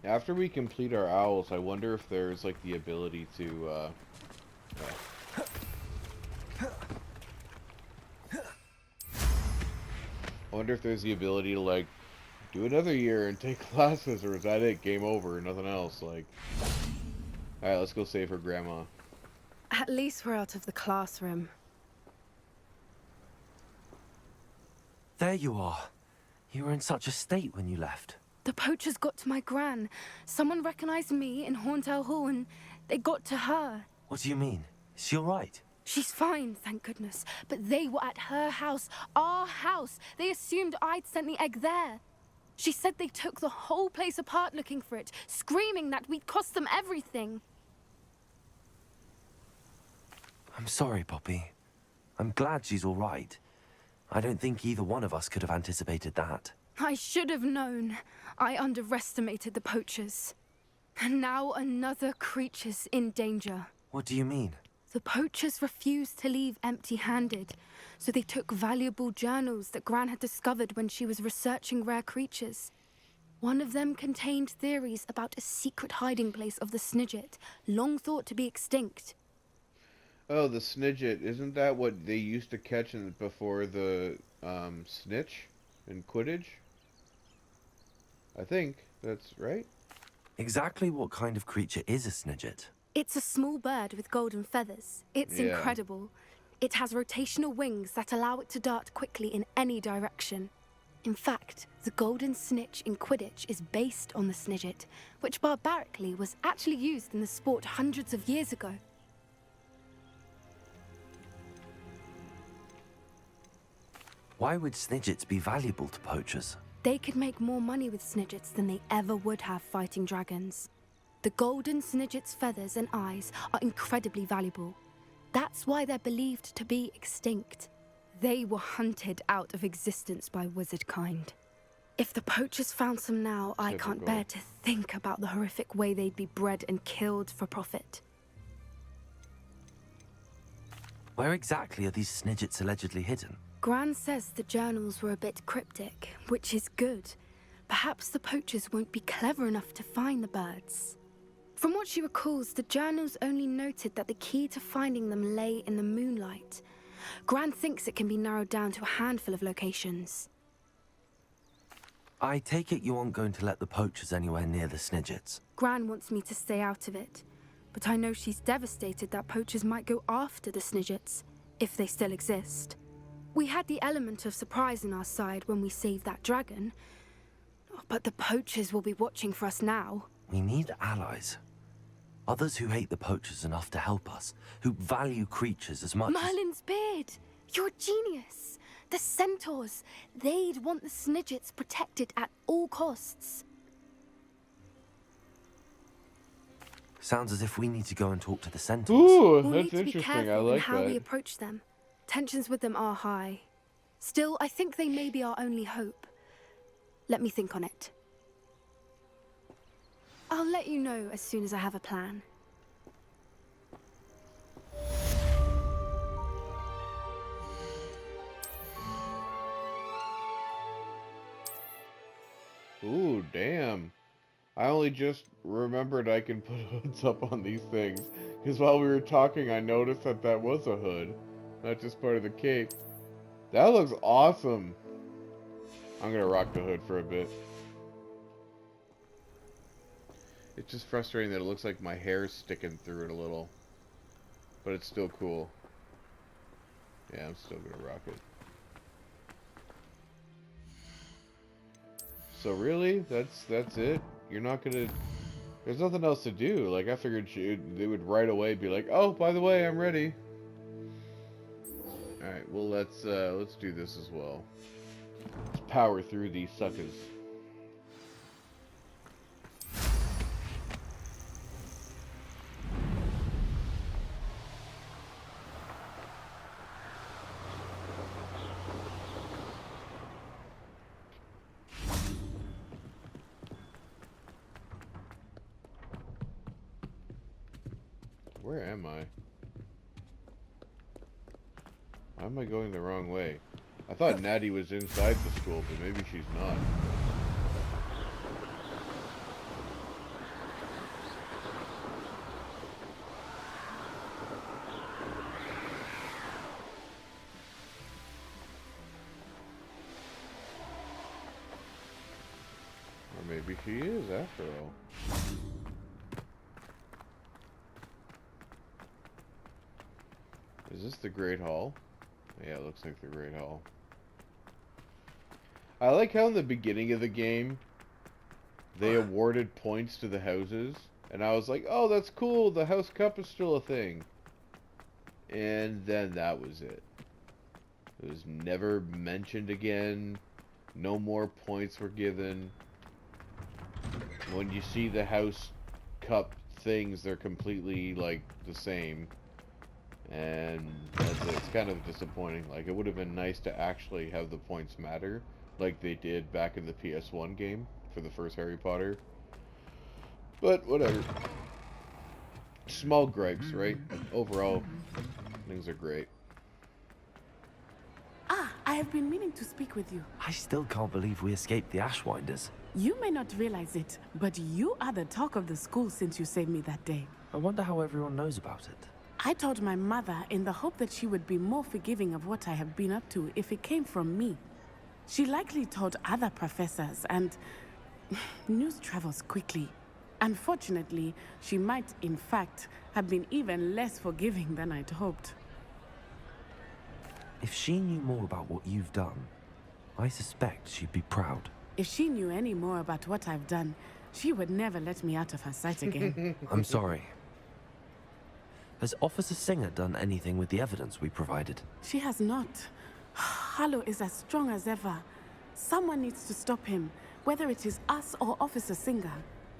After we complete our owls, I wonder if there's like the ability to I wonder if there's the ability to like do another year and take classes, or is that it? Game over, nothing else. Like, all right, let's go save her grandma. At least we're out of the classroom. There you are. You were in such a state when you left. The poachers got to my gran. Someone recognized me in Horntail Hall and they got to her. What do you mean? Is she all right? She's fine, thank goodness. But they were at her house, our house. They assumed I'd sent the egg there. She said they took the whole place apart looking for it, screaming that we'd cost them everything. I'm sorry, Poppy. I'm glad she's all right. I don't think either one of us could have anticipated that. I should have known. I underestimated the poachers. And now another creature's in danger. What do you mean? The poachers refused to leave empty-handed, so they took valuable journals that Gran had discovered when she was researching rare creatures. One of them contained theories about a secret hiding place of the Snidget, long thought to be extinct. Oh, the Snidget. Isn't that what they used to catch before the snitch in Quidditch? I think that's right. Exactly what kind of creature is a Snidget? It's a small bird with golden feathers. It's incredible. It has rotational wings that allow it to dart quickly in any direction. In fact, the golden snitch in Quidditch is based on the Snidget, which barbarically was actually used in the sport hundreds of years ago. Why would Snidgets be valuable to poachers? They could make more money with Snidgets than they ever would have fighting dragons. The golden Snidget's feathers and eyes are incredibly valuable. That's why they're believed to be extinct. They were hunted out of existence by wizard kind. If the poachers found some now, I can't bear to think about the horrific way they'd be bred and killed for profit. Where exactly are these Snidgets allegedly hidden? Gran says the journals were a bit cryptic, which is good. Perhaps the poachers won't be clever enough to find the birds. From what she recalls, the journals only noted that the key to finding them lay in the moonlight. Gran thinks it can be narrowed down to a handful of locations. I take it you aren't going to let the poachers anywhere near the Snidgets. Gran wants me to stay out of it, but I know she's devastated that poachers might go after the Snidgets, if they still exist. We had the element of surprise on our side when we saved that dragon, but the poachers will be watching for us now. We need allies. Others who hate the poachers enough to help us, who value creatures as much Merlin's beard! You're a genius! The centaurs! They'd want the Snidgets protected at all costs. Sounds as if we need to go and talk to the centaurs. Ooh, We'll that's need to be interesting. careful I in like how we that. approach them. Tensions with them are high. Still, I think they may be our only hope. Let me think on it. I'll let you know as soon as I have a plan. Ooh, damn. I only just remembered I can put hoods up on these things. Because while we were talking, I noticed that that was a hood. Not just part of the cape. That looks awesome. I'm gonna rock the hood for a bit. It's just frustrating that it looks like my hair's sticking through it a little. But it's still cool. Yeah, I'm still gonna rock it. So really? That's it? You're not gonna... There's nothing else to do. Like, I figured they would right away be like, oh, by the way, I'm ready. Alright, well, let's do this as well. Let's power through these suckers. Where am I? Why am I going the wrong way? I thought Natty was inside the school, but maybe she's not. Maybe she is, after all. Is this the Great Hall? Yeah, it looks like the Great Hall. I like how in the beginning of the game, they awarded points to the houses. And I was like, oh, that's cool, the House Cup is still a thing. And then that was it. It was never mentioned again. No more points were given. When you see the House Cup things, they're completely, like, the same. And it's kind of disappointing. Like, it would have been nice to actually have the points matter, like they did back in the PS1 game for the first Harry Potter. But, whatever. Small gripes, right? Overall, things are great. Ah, I have been meaning to speak with you. I still can't believe we escaped the Ashwinders. You may not realize it, but you are the talk of the school since you saved me that day. I wonder how everyone knows about it. I told my mother in the hope that she would be more forgiving of what I have been up to if it came from me. She likely told other professors, and news travels quickly. Unfortunately, she might, in fact, have been even less forgiving than I'd hoped. If she knew more about what you've done, I suspect she'd be proud. If she knew any more about what I've done, she would never let me out of her sight again. I'm sorry. Has Officer Singer done anything with the evidence we provided? She has not. Harlow is as strong as ever. Someone needs to stop him, whether it is us or Officer Singer.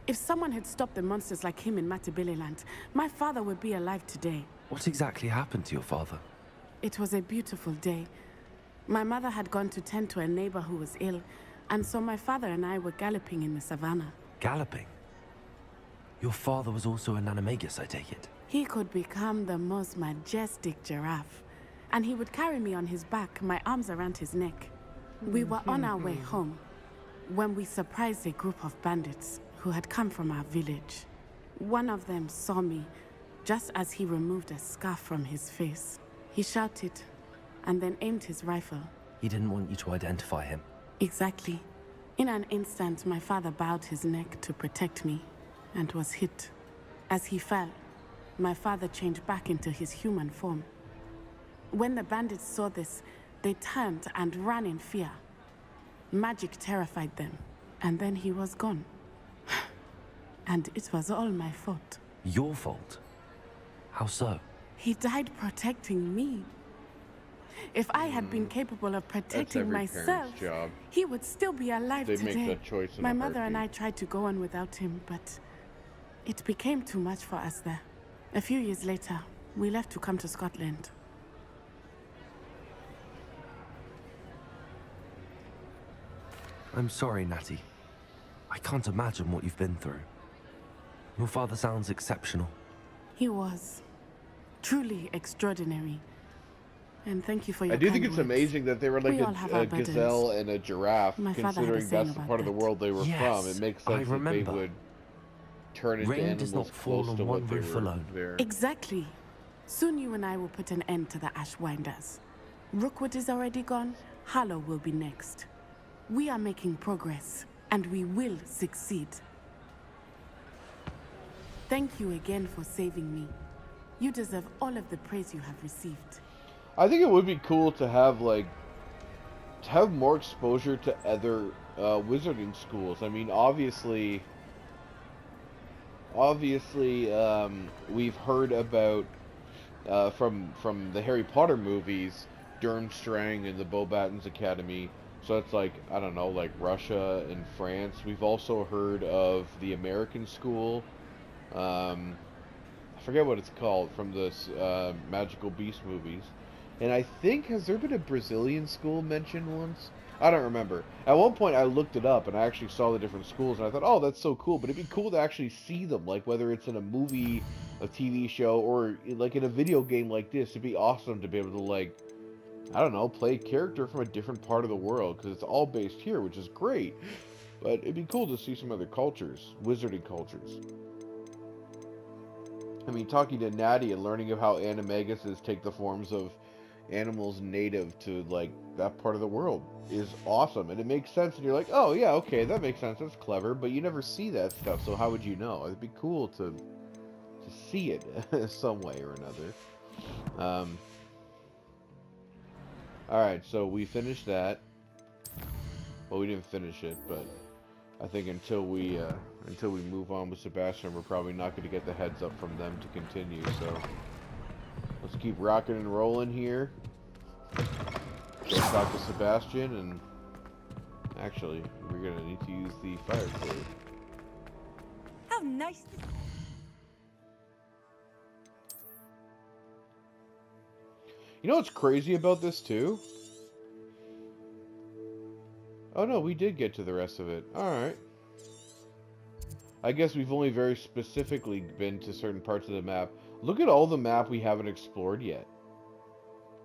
If someone had stopped the monsters like him in Matabeleland, my father would be alive today. What exactly happened to your father? It was a beautiful day. My mother had gone to tend to a neighbor who was ill, and so my father and I were galloping in the savannah. Galloping? Your father was also an animagus, I take it? He could become the most majestic giraffe, and he would carry me on his back, my arms around his neck. We were on our way home when we surprised a group of bandits who had come from our village. One of them saw me just as he removed a scarf from his face. He shouted and then aimed his rifle. He didn't want you to identify him. Exactly. In an instant, my father bowed his neck to protect me and was hit. As he fell, my father changed back into his human form. When the bandits saw this, they turned and ran in fear. Magic terrified them, and then he was gone. And it was all my fault. Your fault? How so? He died protecting me. If I had been capable of protecting myself, job. he would still be alive They today. make that choice in My a mother and I heartbeat. tried to go on without him, but it became too much for us there. A few years later, we left to come to Scotland. I'm sorry, Natty. I can't imagine what you've been through. Your father sounds exceptional. He was truly extraordinary. And thank you for your I do think kind it's words. amazing that they were like We all have our a burdens. gazelle and a giraffe, My father had a considering saying that's the about part of the that. world they were Yes, from. It makes I sense that they remember. would turn into Rain does animals not fall close on to one what they roof were alone. there. Exactly. Soon you and I will put an end to the Ashwinders. Rookwood is already gone. Harlow will be next. We are making progress, and we will succeed. Thank you again for saving me. You deserve all of the praise you have received. I think it would be cool to have more exposure to other wizarding schools. I mean, obviously, we've heard about from the Harry Potter movies, Durmstrang and the Beauxbatons Academy. So it's like, I don't know, like Russia and France. We've also heard of the American school. I forget what it's called, from the Magical Beast movies. And I think, has there been a Brazilian school mentioned once? I don't remember. At one point I looked it up and I actually saw the different schools and I thought, oh, that's so cool. But it'd be cool to actually see them, like whether it's in a movie, a TV show, or like in a video game like this. It'd be awesome to be able to, like, I don't know, play a character from a different part of the world, because it's all based here, which is great. But it'd be cool to see some other cultures, wizarding cultures. I mean, talking to Natty and learning of how animaguses take the forms of animals native to like that part of the world is awesome, and it makes sense. And you're like, oh yeah, okay, that makes sense. That's clever, but you never see that stuff, so how would you know? It'd be cool to see it some way or another. All right, so we finished that. Well, we didn't finish it, but I think until we move on with Sebastian, we're probably not going to get the heads up from them to continue. So let's keep rocking and rolling here. Go talk to Sebastian, and actually, we're going to need to use the fire code. How nice. You know what's crazy about this too? Oh no, we did get to the rest of it. Alright. I guess we've only very specifically been to certain parts of the map. Look at all the map we haven't explored yet.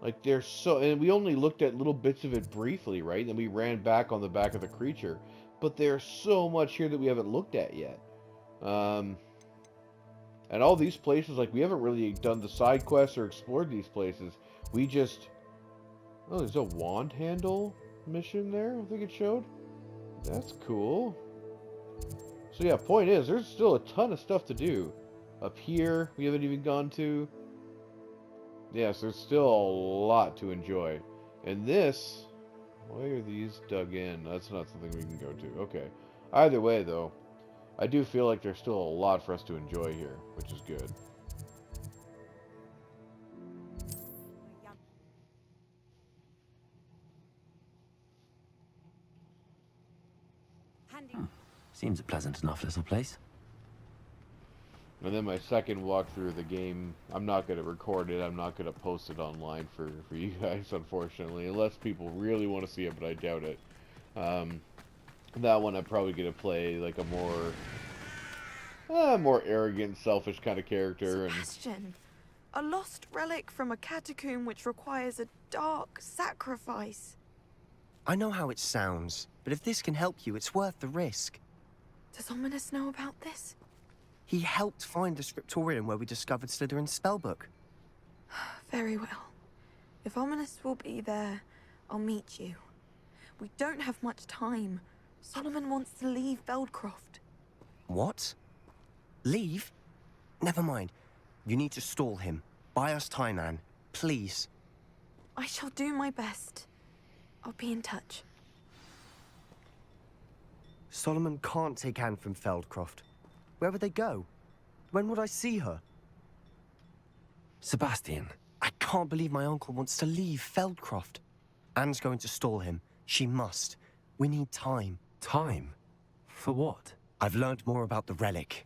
Like, there's so... And we only looked at little bits of it briefly, right? And we ran back on the back of the creature. But there's so much here that we haven't looked at yet. And all these places, like, we haven't really done the side quests or explored these places. We just... Oh, there's a wand handle mission there, I think it showed. That's cool. So yeah, point is, there's still a ton of stuff to do. Up here, we haven't even gone to. Yes, there's still a lot to enjoy. And this, why are these dug in? That's not something we can go to. Okay. Either way, though, I do feel like there's still a lot for us to enjoy here, which is good. Seems a pleasant enough little place. And then my second walkthrough of the game, I'm not going to record it. I'm not going to post it online for you guys, unfortunately. Unless people really want to see it, but I doubt it. That one I'm probably going to play like a more arrogant, selfish kind of character. Sebastian, a lost relic from a catacomb which requires a dark sacrifice. I know how it sounds, but if this can help you, it's worth the risk. Does Ominous know about this? He helped find the scriptorium where we discovered Slytherin's spellbook. Very well. If Ominous will be there, I'll meet you. We don't have much time. Solomon wants to leave Feldcroft. What? Leave? Never mind. You need to stall him. Buy us time, Anne. Please. I shall do my best. I'll be in touch. Solomon can't take Anne from Feldcroft. Where would they go? When would I see her? Sebastian. I can't believe my uncle wants to leave Feldcroft. Anne's going to stall him. She must. We need time. Time? For what? I've learned more about the relic.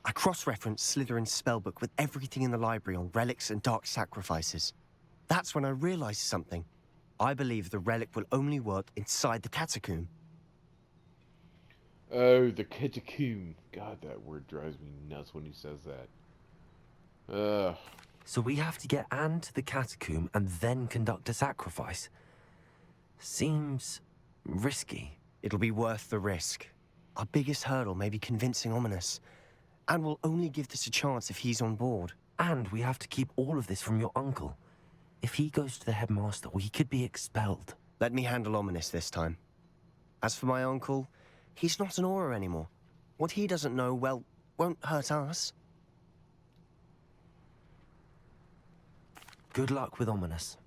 I cross-referenced Slytherin's spellbook with everything in the library on relics and dark sacrifices. That's when I realized something. I believe the relic will only work inside the catacomb. Oh, the catacomb. God, that word drives me nuts when he says that. Ugh. So we have to get Anne to the catacomb and then conduct a sacrifice. Seems risky. It'll be worth the risk. Our biggest hurdle may be convincing Ominous. And we'll only give this a chance if he's on board. And we have to keep all of this from your uncle. If he goes to the headmaster, we could be expelled. Let me handle Ominous this time. As for my uncle, he's not an Auror anymore. What he doesn't know, well, won't hurt us. Good luck with Ominous.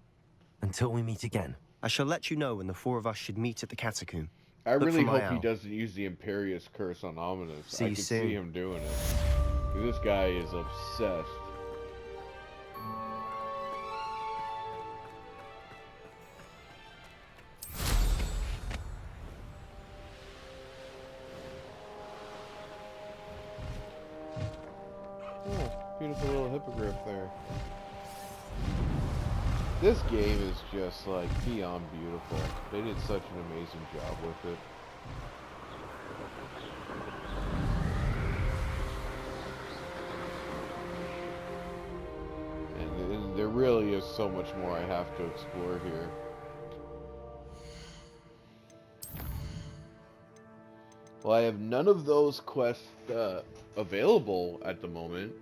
Until we meet again. I shall let you know when the four of us should meet at the catacomb. I Look really for my hope he owl. doesn't use the Imperious Curse on Ominous. See I you can soon. see him doing it. This guy is obsessed. Oh, beautiful little hippogriff there. This game is just like beyond beautiful. They did such an amazing job with it. And there really is so much more I have to explore here. Well, I have none of those quests available at the moment.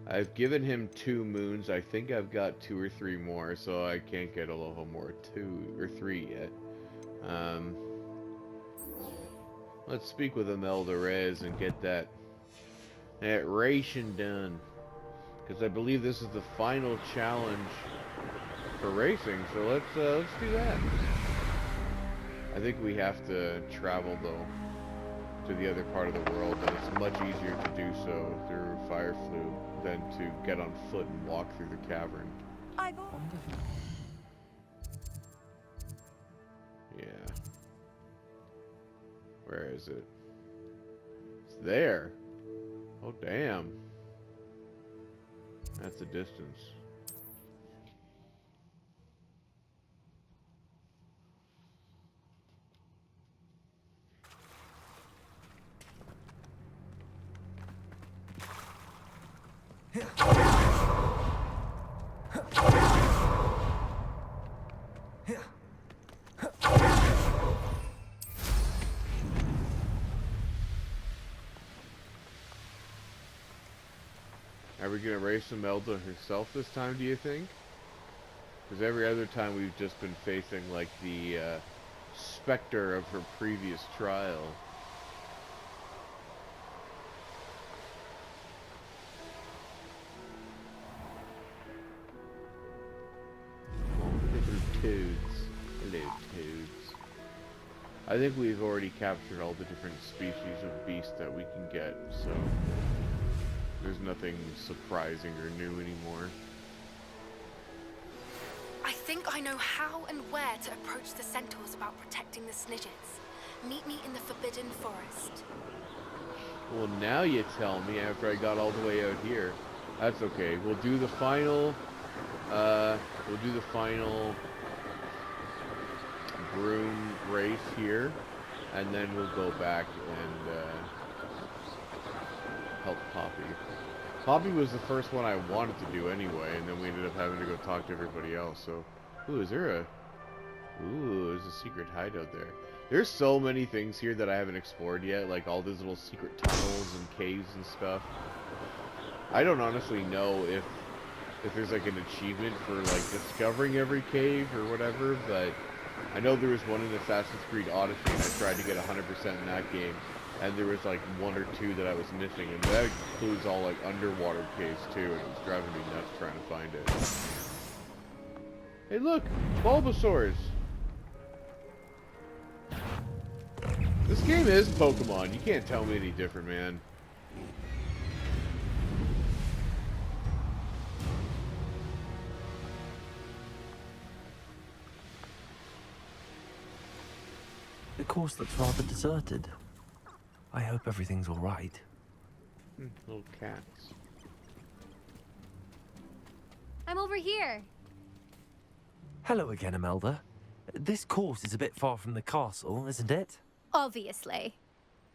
I I've given him 2 moons. I think I've got 2 or 3 more, so I can't get a level more 2 or 3 yet. Let's speak with Imelda Rez and get that ration done. Because I believe this is the final challenge for racing, so let's do that. I think we have to travel, though, to the other part of the world, and it's much easier to do so through fire flume than to get on foot and walk through the cavern. Yeah. Where is it? It's there. Oh, damn. That's a distance. Are we gonna race Imelda herself this time, do you think? Because every other time we've just been facing, like, the specter of her previous trial. Little toads. Hello, toads. I think we've already captured all the different species of beast that we can get, so there's nothing surprising or new anymore. I think I know how and where to approach the centaurs about protecting the Snidgets. Meet me in the Forbidden Forest. Well, now you tell me after I got all the way out here. That's okay. We'll do the final broom race here, and then we'll go back and help Poppy. Poppy was the first one I wanted to do anyway, and then we ended up having to go talk to everybody else. So, there's a secret hideout there. There's so many things here that I haven't explored yet, like all these little secret tunnels and caves and stuff. I don't honestly know if there's like an achievement for like discovering every cave or whatever, but I know there was one in Assassin's Creed Odyssey, and I tried to get 100% in that game, and there was like 1 or 2 that I was missing, and that includes all like underwater caves too, and it was driving me nuts trying to find it. Hey look! Bulbasaurs! This game is Pokemon, you can't tell me any different, man. The course looks rather deserted. I hope everything's all right. Little cats. I'm over here. Hello again, Imelda. This course is a bit far from the castle, isn't it? Obviously.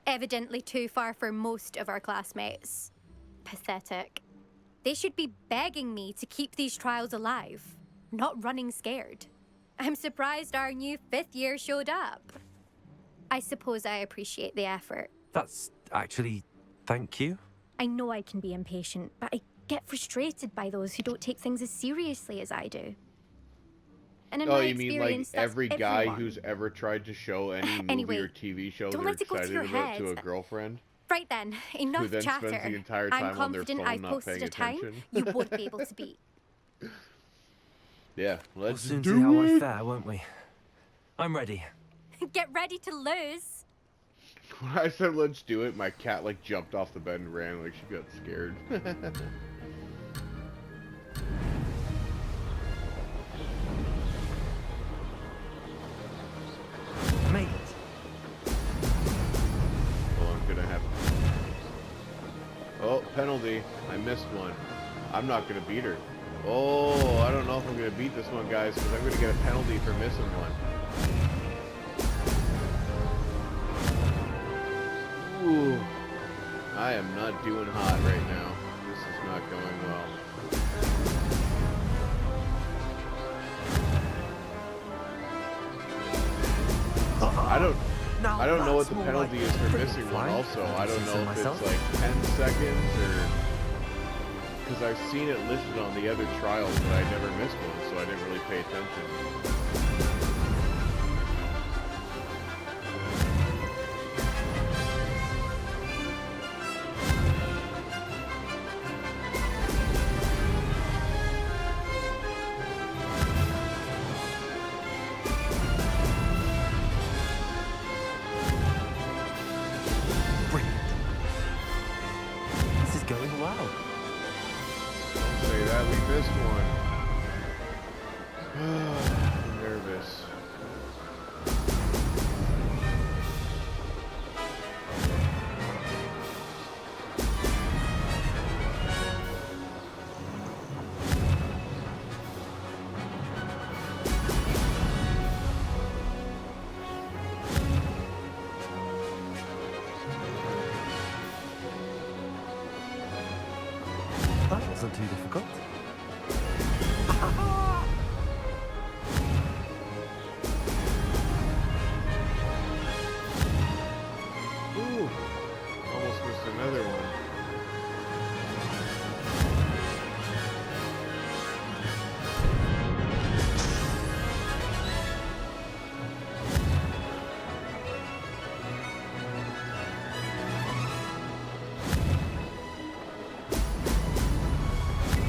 Evidently too far for most of our classmates. Pathetic. They should be begging me to keep these trials alive, not running scared. I'm surprised our new 5th year showed up. I suppose I appreciate the effort. That's actually... thank you. I know I can be impatient, but I get frustrated by those who don't take things as seriously as I do. And in Oh, my you mean like experience, that's every guy everyone. who's ever tried to show any movie Anyway, or TV show don't they're let it go to excited your about to a head. girlfriend? Right then, Who enough then chatter. spends the entire I'm time on their confident phone I've not posted paying a time attention? you won't be able to beat. Yeah, We'll let's soon do see how I it! fare, won't we? I'm ready. Get ready to lose. When I said let's do it, my cat like jumped off the bed and ran like she got scared. Made it. Well, I'm gonna have... Oh, penalty. I missed one. I'm not gonna beat her. Oh, I don't know if I'm gonna beat this one, guys, because I'm gonna get a penalty for missing one. Ooh. I am not doing hot right now. This is not going well. I don't know what the penalty is for missing one also. I don't know if it's like 10 seconds or... because I've seen it listed on the other trials, but I never missed one, so I didn't really pay attention. Going well. Say that we missed one. I'm nervous. That wasn't too difficult. Ooh, almost missed another one.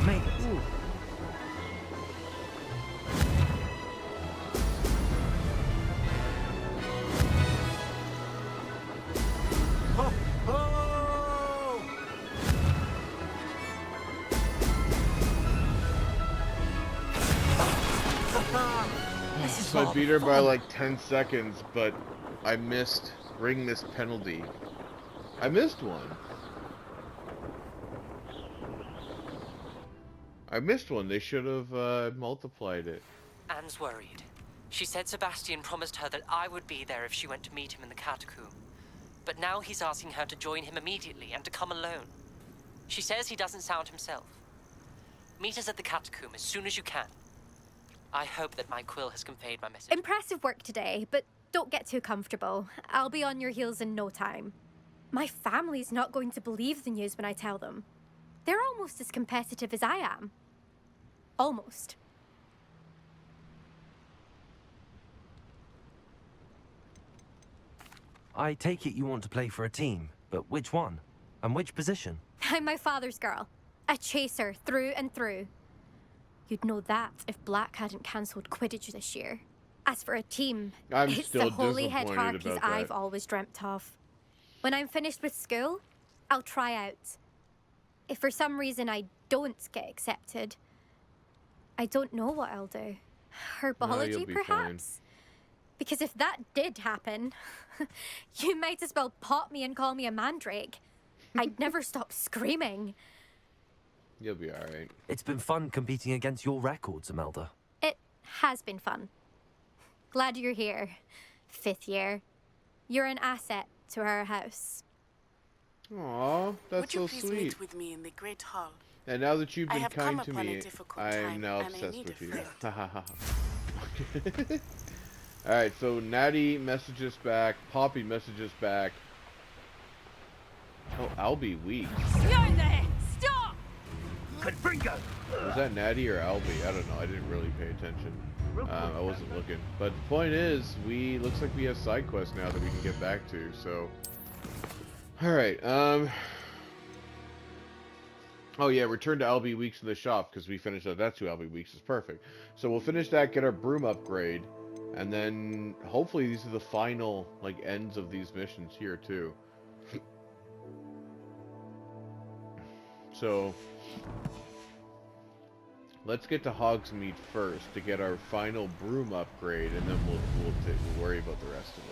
Made it. Ooh. Ho, ho! This is So I not beat her by fun. like 10 seconds, but I missed ring miss penalty. I missed one. I missed one. They should have multiplied it. Anne's worried. She said Sebastian promised her that I would be there if she went to meet him in the catacomb. But now he's asking her to join him immediately and to come alone. She says he doesn't sound himself. Meet us at the catacomb as soon as you can. I hope that my quill has conveyed my message. Impressive work today, but don't get too comfortable. I'll be on your heels in no time. My family's not going to believe the news when I tell them. They're almost as competitive as I am. Almost. I take it you want to play for a team, but which one? And which position? I'm my father's girl. A chaser through and through. You'd know that if Black hadn't cancelled Quidditch this year. As for a team, I'm it's still the Holyhead disappointed Harpies about that. I've always dreamt of. When I'm finished with school, I'll try out. If for some reason I don't get accepted, I don't know what I'll do. Herbology, you'll be perhaps? Because if that did happen, you might as well pot me and call me a mandrake. I'd never stop screaming. You'll be alright. It's been fun competing against your records, Imelda. It has been fun. Glad you're here. 5th year. You're an asset to our house. Aw, that's Would you so please sweet. meet with me in the Great Hall? And now that you've I been have kind come to upon a me, difficult I am time, now and I obsessed need with a you. friend. Alright, so Natty messages back, Poppy messages back. Oh, Albie weak. You're in there! Stop! Was that Natty or Albie? I don't know. I didn't really pay attention. I wasn't looking. But the point is, looks like we have side quests now that we can get back to, so. Alright, oh yeah, return to Albie Weeks in the shop, because we finished that. That's who Albie Weeks is. Perfect. So we'll finish that, get our broom upgrade, and then hopefully these are the final, like, ends of these missions here, too. So, let's get to Hogsmeade first to get our final broom upgrade, and then we'll worry about the rest of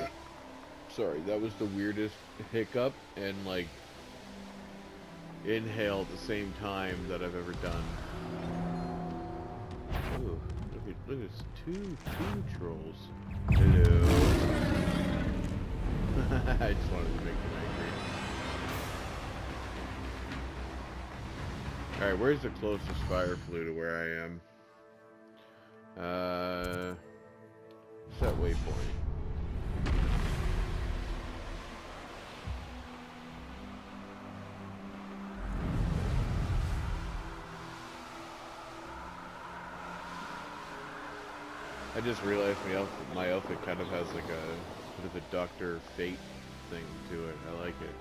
it. Sorry, that was the weirdest hiccup and like inhale at the same time that I've ever done. Ooh, look at this, two trolls. Hello. I just wanted to make them angry. Alright, where's the closest fire flue to where I am? Set waypoint. I just realized my outfit kind of has like a bit of a Dr. Fate thing to it. I like it.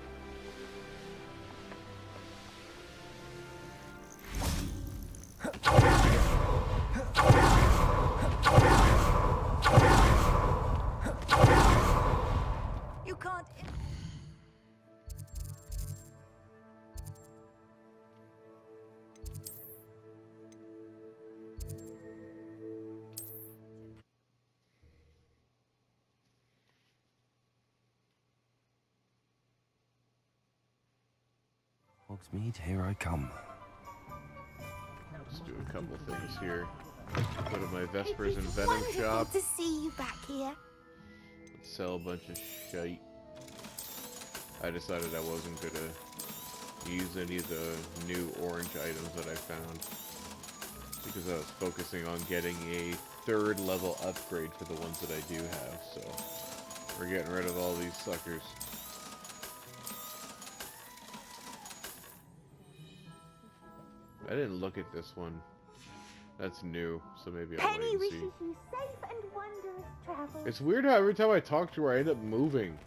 You can't. Hogsmeade, here I come. Let's do a couple things here. Go to my Vespers and Venom shop. to see you back here. Let's sell a bunch of shite. I decided I wasn't gonna use any of the new orange items that I found because I was focusing on getting a 3rd level upgrade for the ones that I do have, so we're getting rid of all these suckers. I didn't look at this one. That's new, so maybe I'll wait and see. you safe and wondrous travel. It's weird how every time I talk to her, I end up moving.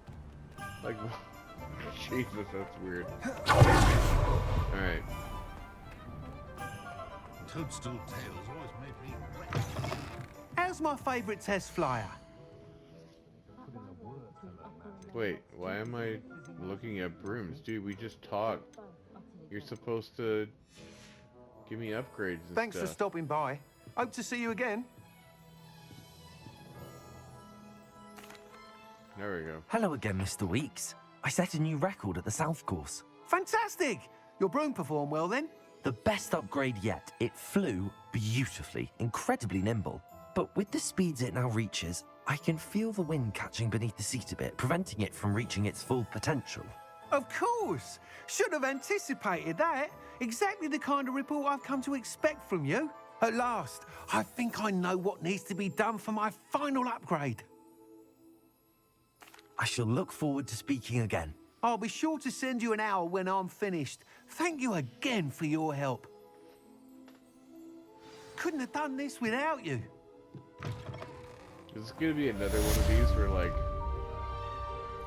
Like, Jesus, that's weird. Alright. Toadstool tails always made me wet. How's my favourite test flyer? Wait, why am I looking at brooms? Dude, we just talked. You're supposed to give me upgrades and Thanks stuff. for stopping by. Hope to see you again. There we go. Hello again, Mr. Weeks. I set a new record at the South Course. Fantastic! Your broom performed well then? The best upgrade yet. It flew beautifully, incredibly nimble. But with the speeds it now reaches, I can feel the wind catching beneath the seat a bit, preventing it from reaching its full potential. Of course! Should have anticipated that. Exactly the kind of report I've come to expect from you. At last, I think I know what needs to be done for my final upgrade. I shall look forward to speaking again. I'll be sure to send you an hour when I'm finished. Thank you again for your help. Couldn't have done this without you. Is this gonna be another one of these where, like,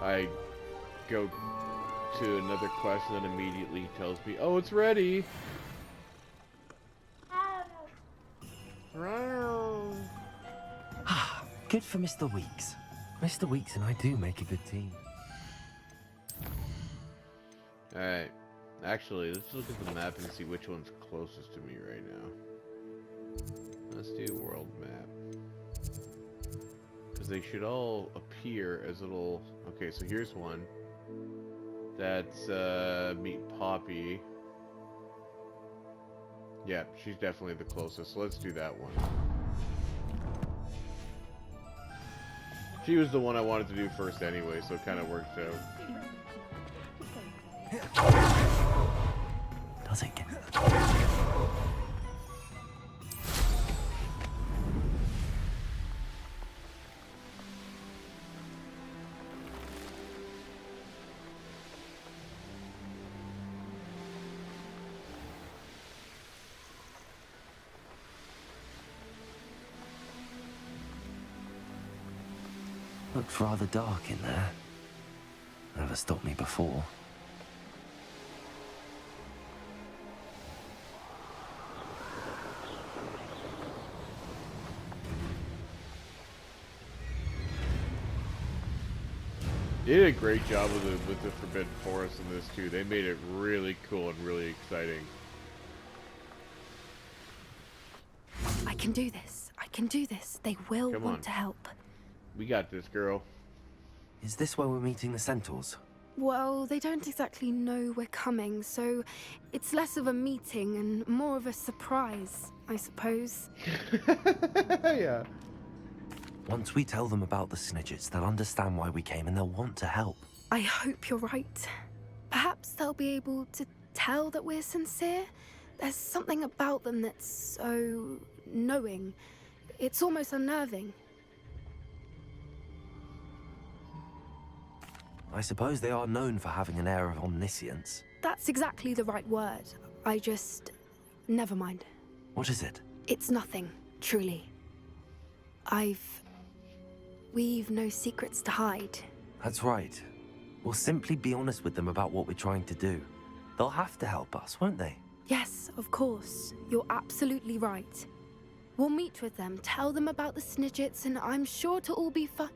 I go to another quest and then immediately tells me, oh, it's ready? Good for Mr. Weeks. Mr. Weeks and I do make a good team. Alright. Actually, let's look at the map and see which one's closest to me right now. Let's do world map. Because they should all appear as little... Okay, so here's one. That's, meet Poppy. Yeah, she's definitely the closest, so let's do that one. She was the one I wanted to do first anyway, so it kind of worked out. Does it get... Looked rather dark in there. Never stopped me before. They did a great job with the Forbidden Forest in this too. They made it really cool and really exciting. I can do this. I can do this. They will Come want on. to help. We got this, girl. Is this where we're meeting the Centaurs? Well, they don't exactly know we're coming, so it's less of a meeting and more of a surprise, I suppose. Yeah. Once we tell them about the Snidgets, they'll understand why we came and they'll want to help. I hope you're right. Perhaps they'll be able to tell that we're sincere. There's something about them that's so knowing. It's almost unnerving. I suppose they are known for having an air of omniscience. That's exactly the right word. I just... Never mind. What is it? It's nothing, truly. We've no secrets to hide. That's right. We'll simply be honest with them about what we're trying to do. They'll have to help us, won't they? Yes, of course. You're absolutely right. We'll meet with them, tell them about the Snidgets, and I'm sure to all be fun.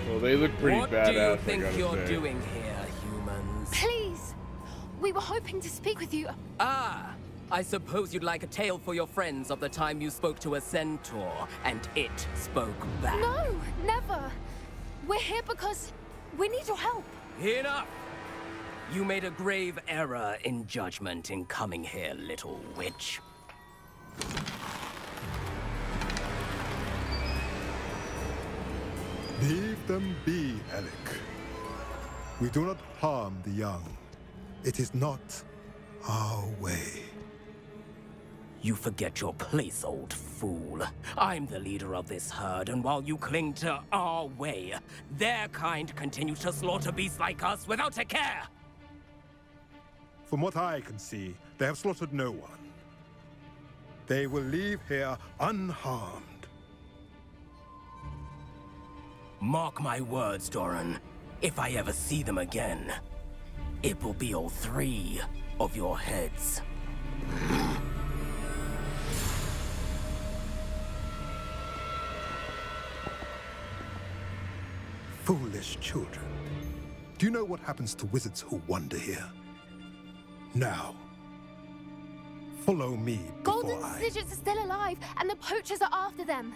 Well, they look pretty What badass, do you I think gotta you're say. doing here, humans? Please! We were hoping to speak with you. Ah, I suppose you'd like a tale for your friends of the time you spoke to a centaur, and it spoke back. No, never. We're here because we need your help. Enough! You made a grave error in judgment in coming here, little witch. Leave them be, Alec. We do not harm the young. It is not our way. You forget your place, old fool. I'm the leader of this herd, and while you cling to our way, their kind continue to slaughter beasts like us without a care! From what I can see, they have slaughtered no one. They will leave here unharmed. Mark my words, Doran. If I ever see them again, it will be all 3 of your heads. Foolish children. Do you know what happens to wizards who wander here? Now, follow me before Golden I... Snidgets are still alive, and the poachers are after them.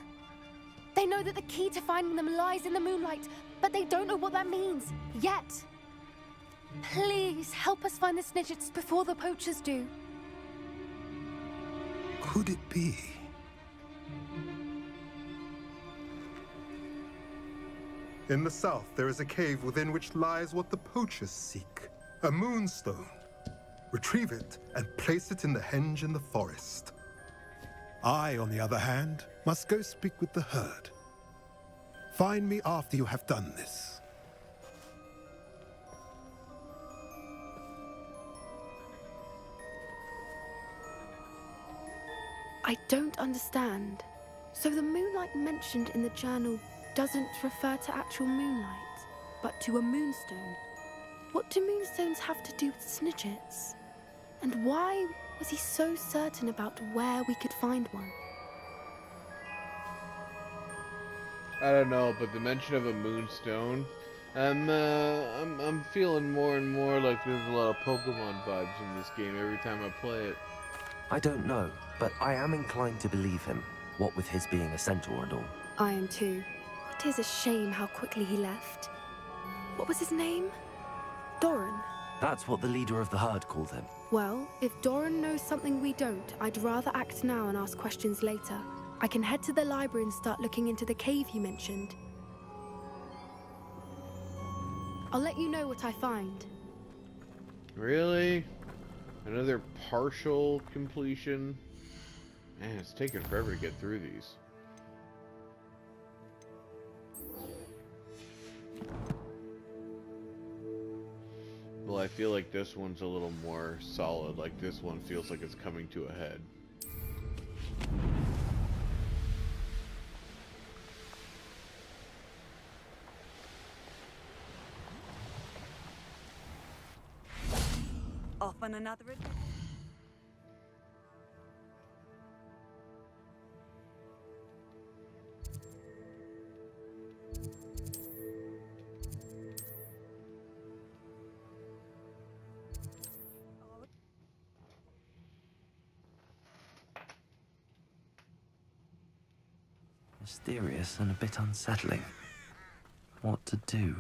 They know that the key to finding them lies in the moonlight, but they don't know what that means, yet. Please, help us find the Snidgets before the poachers do. Could it be? In the south, there is a cave within which lies what the poachers seek. A moonstone. Retrieve it and place it in the henge in the forest. I, on the other hand, must go speak with the herd. Find me after you have done this. I don't understand. So the moonlight mentioned in the journal doesn't refer to actual moonlight, but to a moonstone. What do moonstones have to do with Snidgets? And why was he so certain about where we could find one? I don't know, but the mention of a moonstone, I'm feeling more and more like there's a lot of Pokemon vibes in this game every time I play it. I don't know, but I am inclined to believe him, what with his being a centaur and all. I am too. It is a shame how quickly he left. What was his name? Doran. That's what the leader of the herd called him. Well, if Doran knows something we don't, I'd rather act now and ask questions later. I can head to the library and start looking into the cave you mentioned. I'll let you know what I find. Really? Another partial completion? Man, it's taking forever to get through these. Well, I feel like this one's a little more solid. Like, this one feels like it's coming to a head. Off on another adventure. Mysterious and a bit unsettling. What to do?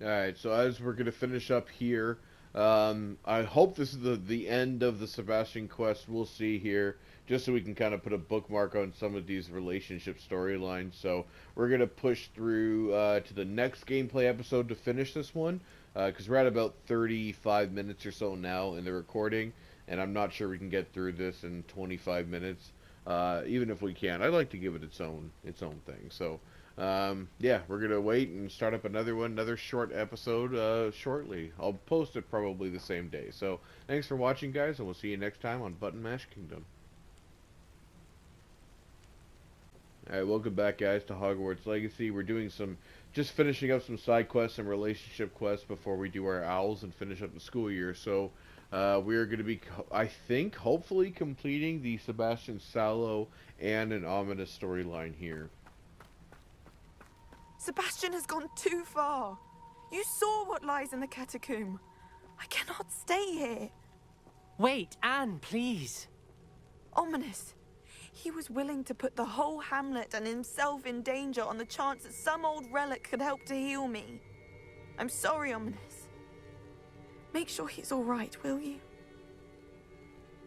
Alright, so as we're going to finish up here, I hope this is the end of the Sebastian quest. We'll see here, just so we can kind of put a bookmark on some of these relationship storylines. So we're going to push through to the next gameplay episode to finish this one, because we're at about 35 minutes or so now in the recording. and I'm not sure we can get through this in 25 minutes. Even if we can, I'd like to give it its own thing. So, yeah, we're gonna wait and start up another short episode shortly. I'll post it probably the same day. So, thanks for watching, guys, and we'll see you next time on Button Mash Kingdom. Alright, welcome back, guys, to Hogwarts Legacy. We're doing just finishing up some side quests and relationship quests before we do our owls and finish up the school year. So, we are going to be, I think, hopefully completing the Sebastian Sallow and an ominous storyline here. Sebastian has gone too far. You saw what lies in the catacomb. I cannot stay here. Wait, Anne, please. Ominous. He was willing to put the whole hamlet and himself in danger on the chance that some old relic could help to heal me. I'm sorry, Ominous. Make sure he's all right, will you?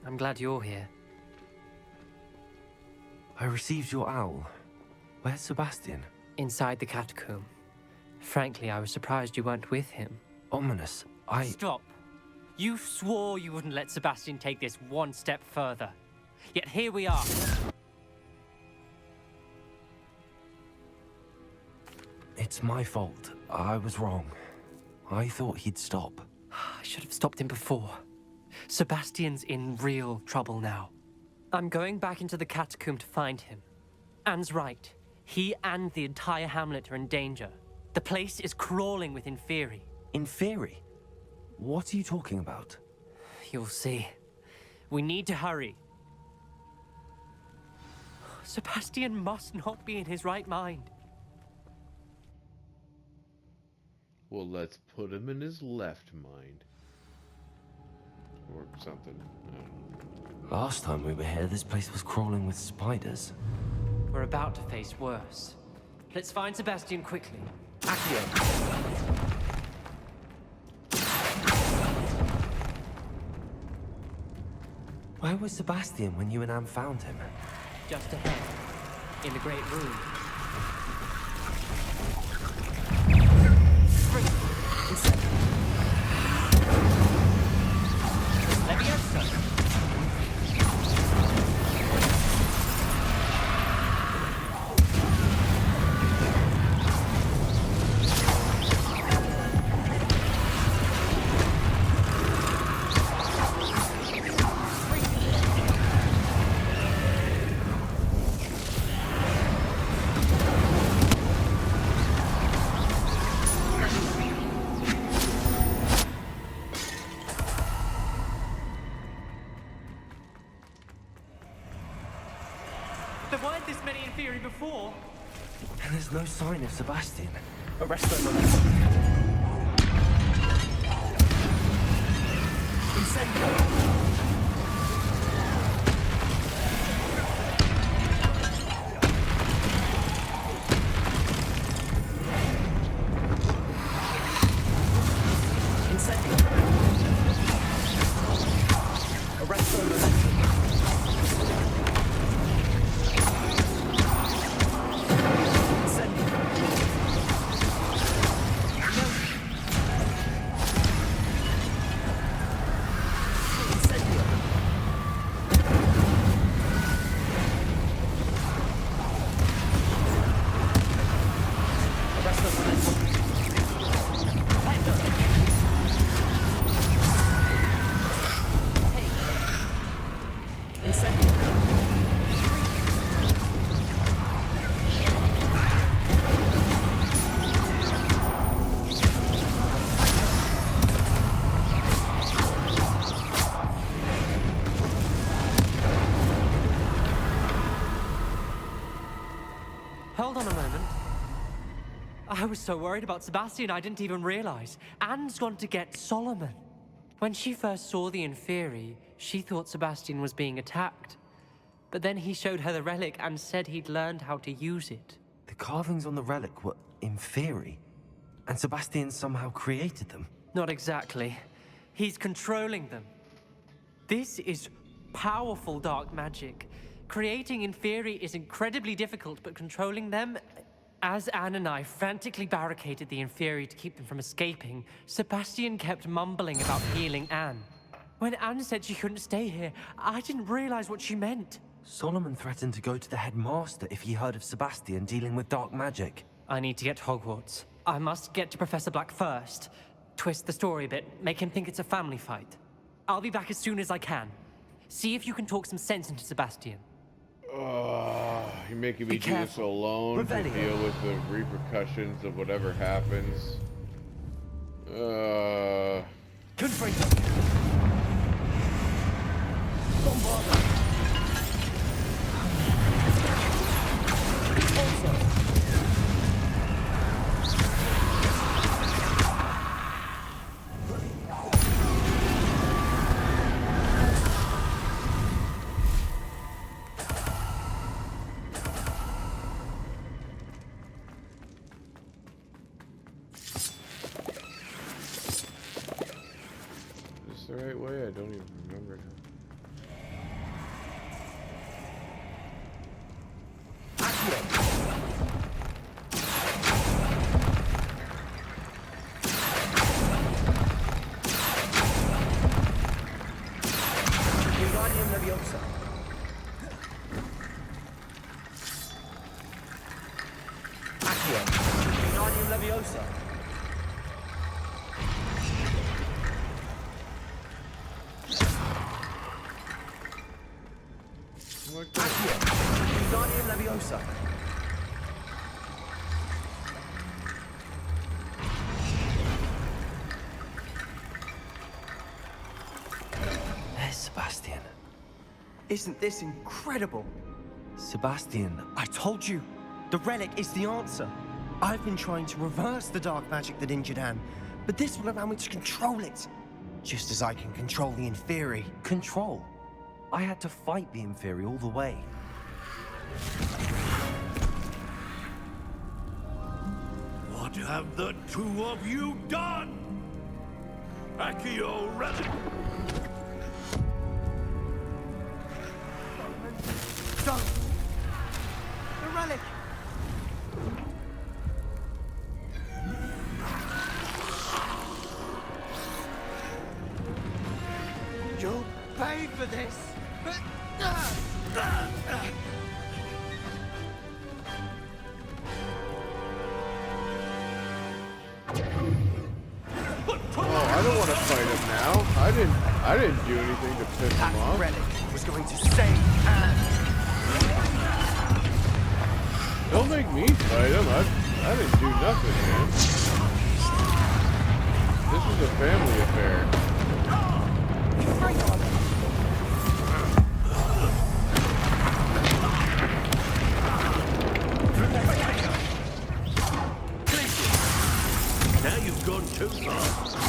I'm glad you're here. I received your owl. Where's Sebastian? Inside the catacomb. Frankly, I was surprised you weren't with him. Ominous, Stop. You swore you wouldn't let Sebastian take this one step further. Yet here we are. It's my fault. I was wrong. I thought he'd stop. I should have stopped him before. Sebastian's in real trouble now. I'm going back into the catacomb to find him. Anne's right. He and the entire hamlet are in danger. The place is crawling with Inferi. Inferi? What are you talking about? You'll see. We need to hurry. Sebastian must not be in his right mind. Well, let's put him in his left mind. Or something. Last time we were here, this place was crawling with spiders. We're about to face worse. Let's find Sebastian quickly. Accio! Where was Sebastian when you and Anne found him? Just ahead. In the great room. Let me answer. There weren't this many Inferi before. And there's no sign of Sebastian. Arrest them. Hold on a moment. I was so worried about Sebastian I didn't even realize. Anne's gone to get Solomon. When she first saw the Inferi, she thought Sebastian was being attacked. But then he showed her the relic and said he'd learned how to use it. The carvings on the relic were Inferi, and Sebastian somehow created them. Not exactly. He's controlling them. This is powerful dark magic. Creating Inferi is incredibly difficult, but controlling them... As Anne and I frantically barricaded the Inferi to keep them from escaping, Sebastian kept mumbling about healing Anne. When Anne said she couldn't stay here, I didn't realize what she meant. Solomon threatened to go to the headmaster if he heard of Sebastian dealing with dark magic. I need to get to Hogwarts. I must get to Professor Black first. Twist the story a bit, make him think it's a family fight. I'll be back as soon as I can. See if you can talk some sense into Sebastian. You're making me do this alone to deal with the repercussions of whatever happens. Don't bother. Is this the right way? I don't even remember now. There's Sebastian. Isn't this incredible? Sebastian, I told you, the relic is the answer. I've been trying to reverse the dark magic that injured Anne, but this will allow me to control it. Just as I can control the Inferi. control. I had to fight the Inferi all the way. What have the two of you done? Accio relic! Don't! The relic! You'll pay for this! I don't want to fight him now. I didn't do anything to piss him That off. relic was going to save Anne! Don't make me fight him. I didn't do nothing, man. This is a family affair. Now you've gone too far.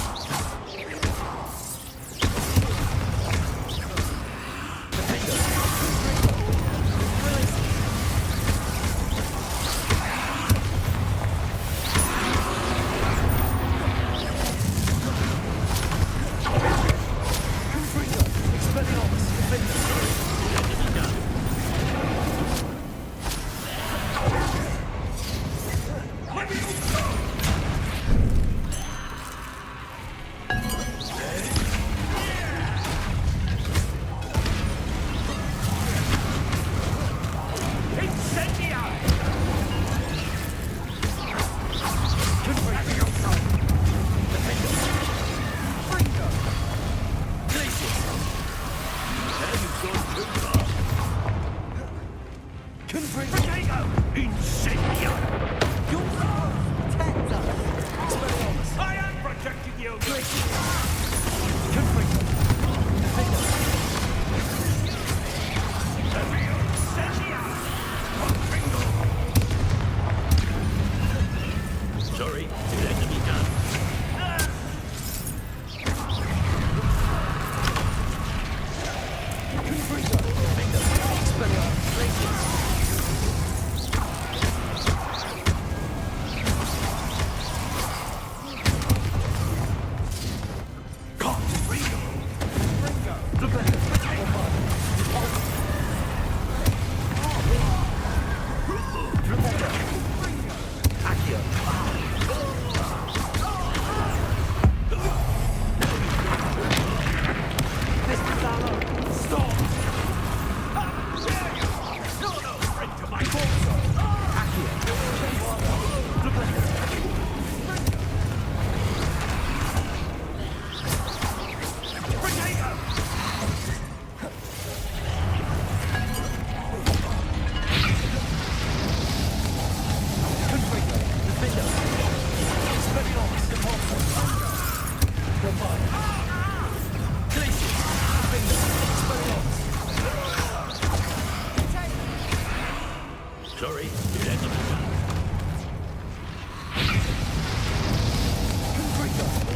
Sorry, gentlemen.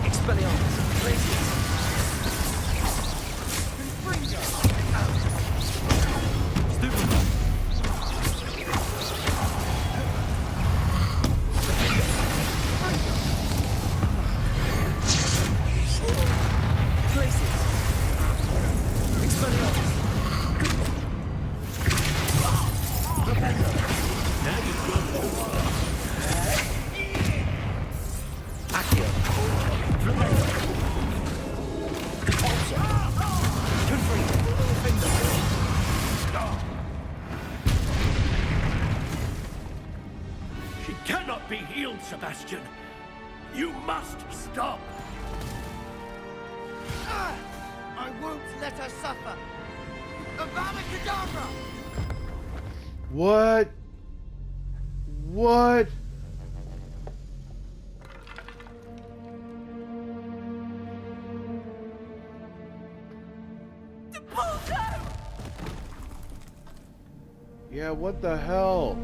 Expelliarmus, places. She cannot be healed, Sebastian. You must stop. I won't let her suffer. Avada Kedavra! What? What? Yeah, what the hell?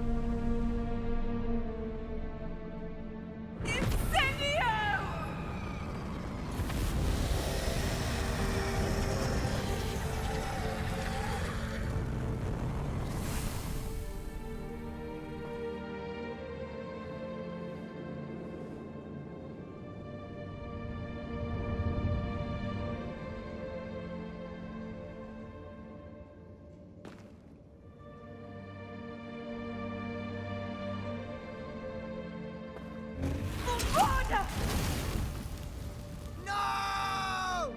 No!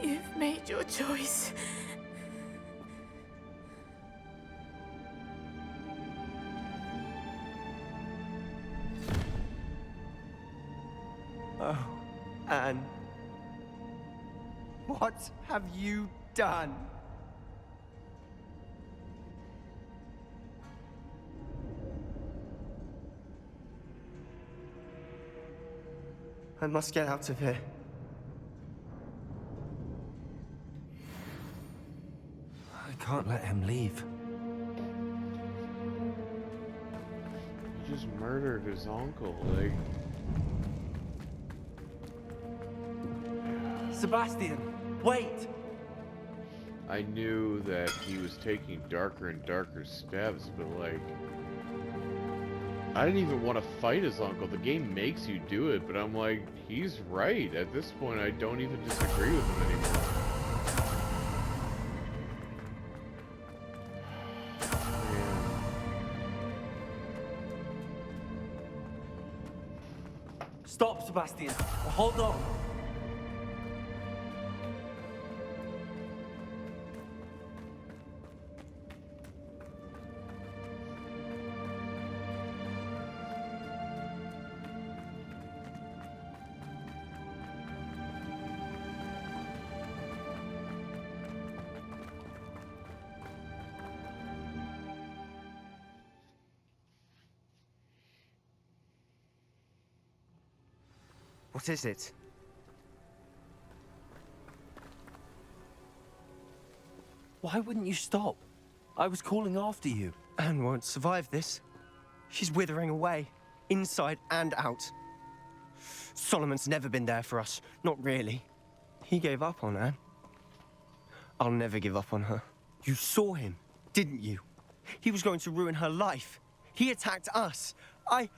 You've made your choice. Oh, Anne. What have you done? I must get out of here. I can't let him leave. He just murdered his uncle, like... Sebastian, wait! I knew that he was taking darker and darker steps, but like... I didn't even want to fight his uncle. The game makes you do it, but I'm like, he's right. At this point, I don't even disagree with him anymore. Stop, Sebastian. Hold on. What is it? Why wouldn't you stop? I was calling after you. Anne won't survive this. She's withering away, inside and out. Solomon's never been there for us, not really. He gave up on Anne. I'll never give up on her. You saw him, didn't you? He was going to ruin her life. He attacked us. I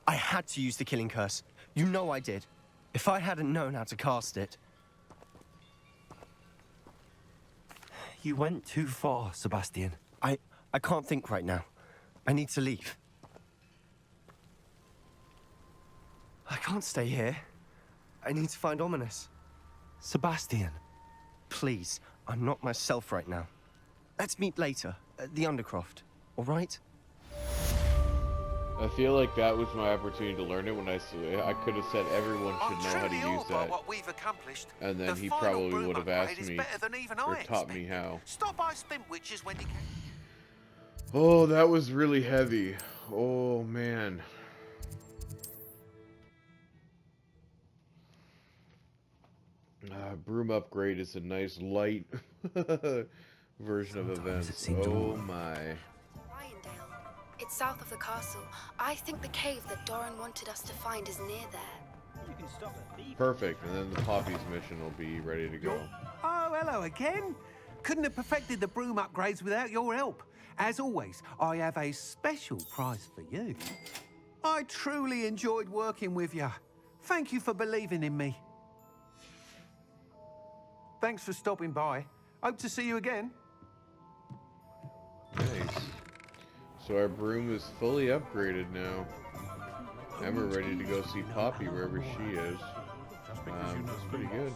had to use the killing curse. You know I did. If I hadn't known how to cast it... You went too far, Sebastian. I can't think right now. I need to leave. I can't stay here. I need to find Ominous. Sebastian. Please, I'm not myself right now. Let's meet later, at the Undercroft, all right? I feel like that was my opportunity to learn it when I could have said everyone should know how to use that. What we've accomplished. And then he probably would have asked me or taught me how. Stop by Spintwitches when you can. Oh, that was really heavy. Oh, man. Broom upgrade is a nice light version of events. Oh my. Ryandale. It's south of the castle. I think the cave that Doran wanted us to find is near there. Perfect, and then the Poppy's mission will be ready to go. Oh, hello again. Couldn't have perfected the broom upgrades without your help. As always, I have a special prize for you. I truly enjoyed working with you. Thank you for believing in me. Thanks for stopping by. Hope to see you again. Nice. So our broom is fully upgraded now. And we're ready to go see Poppy wherever she is. That's pretty good.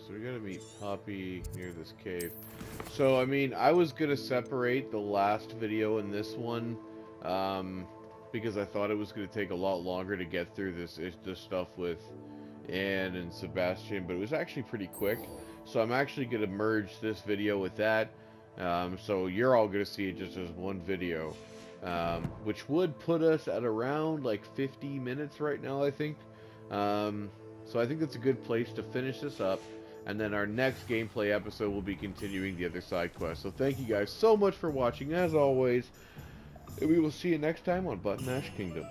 So we gotta meet Poppy near this cave. So, I mean, I was gonna separate the last video and this one, because I thought it was gonna take a lot longer to get through this stuff with Anne and Sebastian, but it was actually pretty quick. So I'm actually gonna merge this video with that, so you're all gonna see it just as one video, which would put us at around like 50 minutes right now, I think. So I think that's a good place to finish this up. And then our next gameplay episode will be continuing the other side quest. So thank you guys so much for watching, as always. And we will see you next time on Button Mash Kingdom.